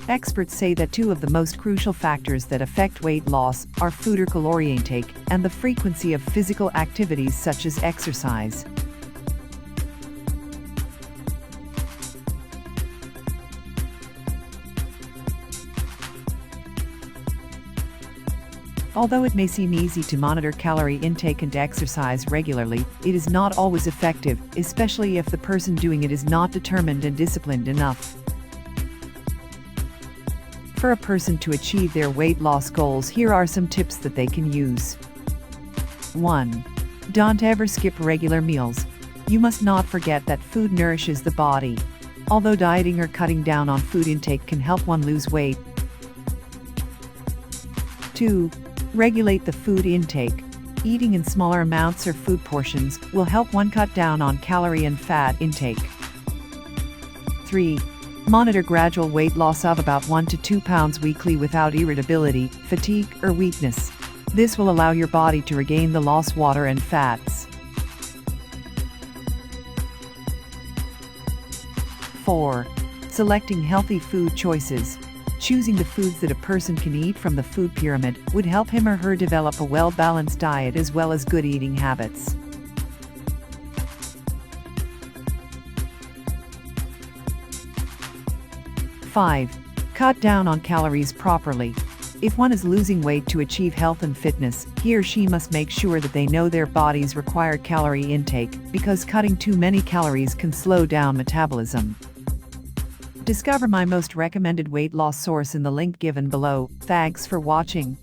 Experts say that two of the most crucial factors that affect weight loss are food or calorie intake and the frequency of physical activities such as exercise. Although it may seem easy to monitor calorie intake and exercise regularly, it is not always effective, especially if the person doing it is not determined and disciplined enough. For a person to achieve their weight loss goals, here are some tips that they can use. 1. Don't ever skip regular meals. You must not forget that food nourishes the body. Although dieting or cutting down on food intake can help one lose weight. 2. Regulate the food intake. Eating in smaller amounts or food portions will help one cut down on calorie and fat intake. 3. Monitor gradual weight loss of about 1 to 2 pounds weekly without irritability, fatigue, or weakness. This will allow your body to regain the lost water and fats. 4. Selecting healthy food choices. Choosing the foods that a person can eat from the food pyramid would help him or her develop a well-balanced diet as well as good eating habits. 5. Cut down on calories properly. If one is losing weight to achieve health and fitness, he or she must make sure that they know their body's required calorie intake, because cutting too many calories can slow down metabolism. Discover my most recommended weight loss source in the link given below. Thanks for watching.